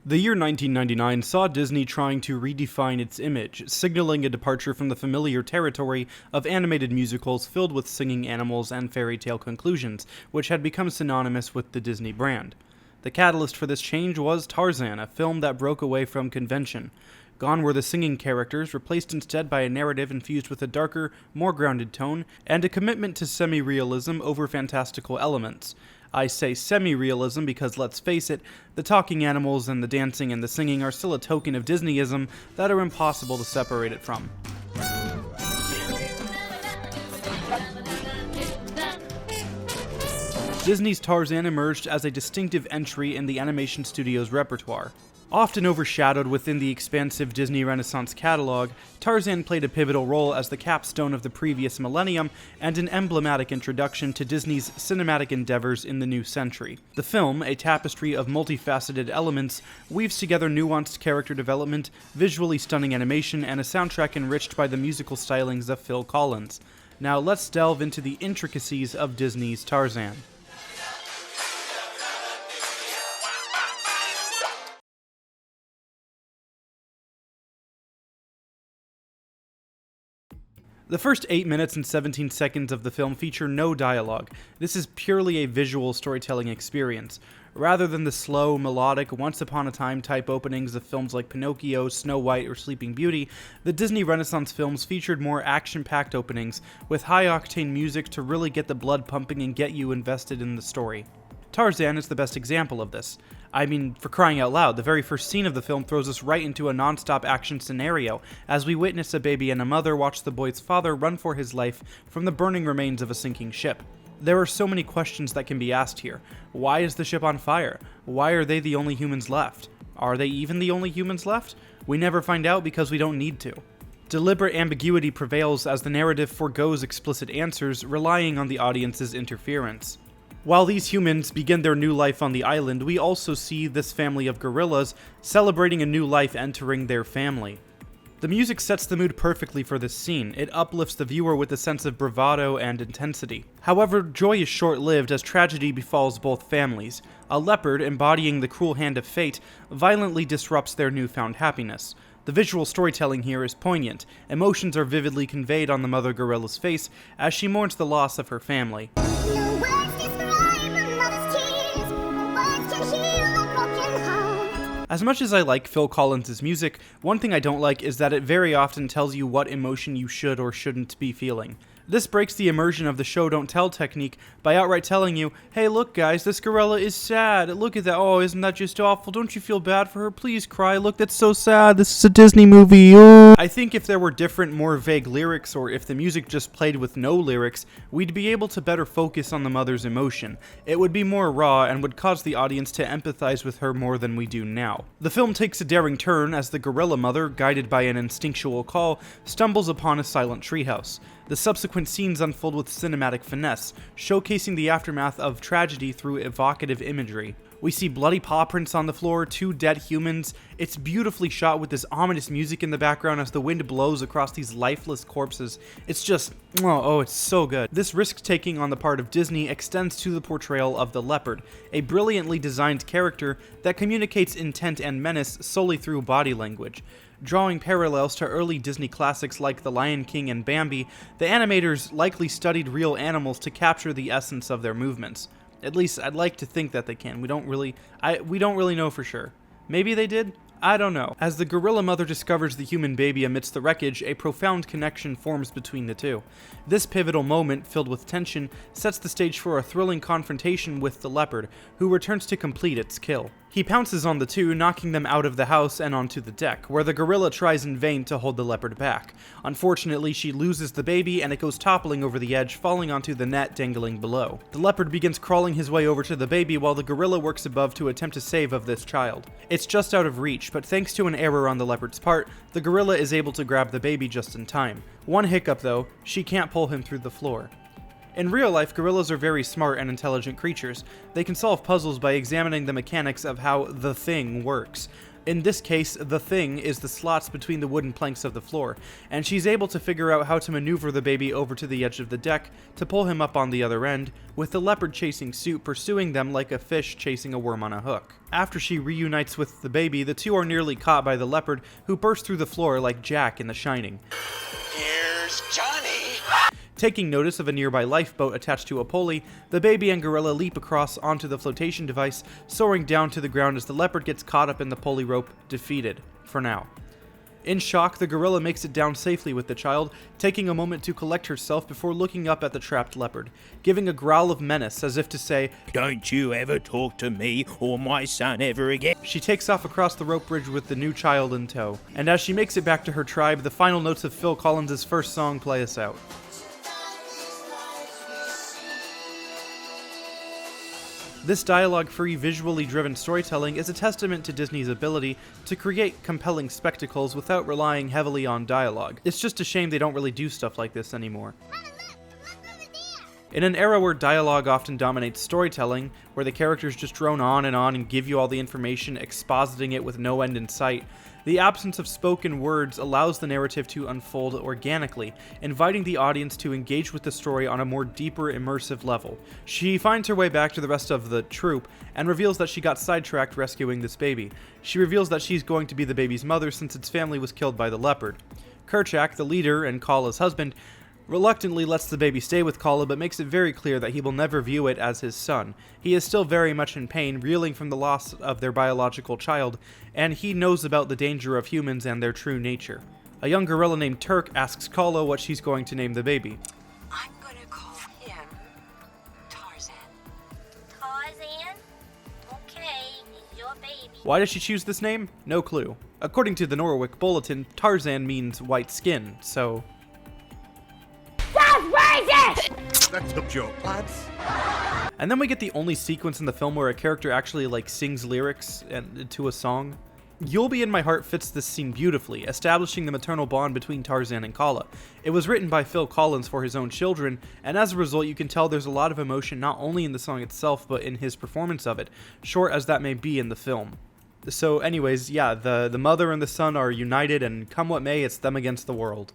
The year 1999 saw Disney trying to redefine its image, signaling a departure from the familiar territory of animated musicals filled with singing animals and fairy tale conclusions, which had become synonymous with the Disney brand. The catalyst for this change was Tarzan, a film that broke away from convention. Gone were the singing characters, replaced instead by a narrative infused with a darker, more grounded tone, and a commitment to semi-realism over fantastical elements. I say semi-realism because, let's face it, the talking animals and the dancing and the singing are still a token of Disneyism that are impossible to separate it from. Disney's Tarzan emerged as a distinctive entry in the animation studio's repertoire. Often overshadowed within the expansive Disney Renaissance catalog, Tarzan played a pivotal role as the capstone of the previous millennium and an emblematic introduction to Disney's cinematic endeavors in the new century. The film, a tapestry of multifaceted elements, weaves together nuanced character development, visually stunning animation, and a soundtrack enriched by the musical stylings of Phil Collins. Now let's delve into the intricacies of Disney's Tarzan. The first 8 minutes and 17 seconds of the film feature no dialogue. This is purely a visual storytelling experience. Rather than the slow, melodic, once-upon-a-time type openings of films like Pinocchio, Snow White, or Sleeping Beauty, the Disney Renaissance films featured more action-packed openings, with high-octane music to really get the blood pumping and get you invested in the story. Tarzan is the best example of this. I mean, for crying out loud, the very first scene of the film throws us right into a non-stop action scenario, as we witness a baby and a mother watch the boy's father run for his life from the burning remains of a sinking ship. There are so many questions that can be asked here. Why is the ship on fire? Why are they the only humans left? Are they even the only humans left? We never find out because we don't need to. Deliberate ambiguity prevails as the narrative forgoes explicit answers, relying on the audience's interference. While these humans begin their new life on the island, we also see this family of gorillas celebrating a new life entering their family. The music sets the mood perfectly for this scene. It uplifts the viewer with a sense of bravado and intensity. However, joy is short-lived as tragedy befalls both families. A leopard, embodying the cruel hand of fate, violently disrupts their newfound happiness. The visual storytelling here is poignant. Emotions are vividly conveyed on the mother gorilla's face as she mourns the loss of her family. As much as I like Phil Collins' music, one thing I don't like is that it very often tells you what emotion you should or shouldn't be feeling. This breaks the immersion of the show don't tell technique by outright telling you, hey look guys, this gorilla is sad, look at that, oh isn't that just awful, don't you feel bad for her, please cry, look that's so sad, this is a Disney movie, oh. I think if there were different, more vague lyrics, or if the music just played with no lyrics, we'd be able to better focus on the mother's emotion. It would be more raw and would cause the audience to empathize with her more than we do now. The film takes a daring turn as the gorilla mother, guided by an instinctual call, stumbles upon a silent treehouse. The subsequent scenes unfold with cinematic finesse, showcasing the aftermath of tragedy through evocative imagery. We see bloody paw prints on the floor, 2 dead humans. It's beautifully shot with this ominous music in the background as the wind blows across these lifeless corpses. It's just, oh, it's so good. This risk-taking on the part of Disney extends to the portrayal of the leopard, a brilliantly designed character that communicates intent and menace solely through body language. Drawing parallels to early Disney classics like The Lion King and Bambi, the animators likely studied real animals to capture the essence of their movements. At least, I'd like to think that they can. We don't really know for sure. Maybe they did? I don't know. As the gorilla mother discovers the human baby amidst the wreckage, a profound connection forms between the two. This pivotal moment, filled with tension, sets the stage for a thrilling confrontation with the leopard, who returns to complete its kill. He pounces on the two, knocking them out of the house and onto the deck, where the gorilla tries in vain to hold the leopard back. Unfortunately, she loses the baby and it goes toppling over the edge, falling onto the net dangling below. The leopard begins crawling his way over to the baby while the gorilla works above to attempt to save of this child. It's just out of reach, but thanks to an error on the leopard's part, the gorilla is able to grab the baby just in time. One hiccup though, she can't pull him through the floor. In real life, gorillas are very smart and intelligent creatures. They can solve puzzles by examining the mechanics of how the thing works. In this case, the thing is the slots between the wooden planks of the floor, and she's able to figure out how to maneuver the baby over to the edge of the deck to pull him up on the other end, with the leopard chasing suit pursuing them like a fish chasing a worm on a hook. After she reunites with the baby, the two are nearly caught by the leopard, who bursts through the floor like Jack in The Shining. Here's Johnny! Taking notice of a nearby lifeboat attached to a pulley, the baby and gorilla leap across onto the flotation device, soaring down to the ground as the leopard gets caught up in the pulley rope, defeated, for now. In shock, the gorilla makes it down safely with the child, taking a moment to collect herself before looking up at the trapped leopard, giving a growl of menace as if to say, "Don't you ever talk to me or my son ever again." She takes off across the rope bridge with the new child in tow, and as she makes it back to her tribe, the final notes of Phil Collins' first song play us out. This dialogue-free, visually driven storytelling is a testament to Disney's ability to create compelling spectacles without relying heavily on dialogue. It's just a shame they don't really do stuff like this anymore. In an era where dialogue often dominates storytelling, where the characters just drone on and give you all the information, expositing it with no end in sight, the absence of spoken words allows the narrative to unfold organically, inviting the audience to engage with the story on a more deeper, immersive level. She finds her way back to the rest of the troupe, and reveals that she got sidetracked rescuing this baby. She reveals that she's going to be the baby's mother since its family was killed by the leopard. Kerchak, the leader and Kala's husband, reluctantly lets the baby stay with Kala, but makes it very clear that he will never view it as his son. He is still very much in pain, reeling from the loss of their biological child, and he knows about the danger of humans and their true nature. A young gorilla named Turk asks Kala what she's going to name the baby. I'm gonna call him Tarzan. Tarzan? Okay, he's your baby. Why does she choose this name? No clue. According to the Norwich Bulletin, Tarzan means white skin, so... That's a joke, lads. And then we get the only sequence in the film where a character actually sings lyrics to a song. You'll Be in My Heart fits this scene beautifully, establishing the maternal bond between Tarzan and Kala. It was written by Phil Collins for his own children, and as a result you can tell there's a lot of emotion not only in the song itself but in his performance of it, short as that may be in the film. So anyways, yeah, the mother and the son are united, and come what may, it's them against the world.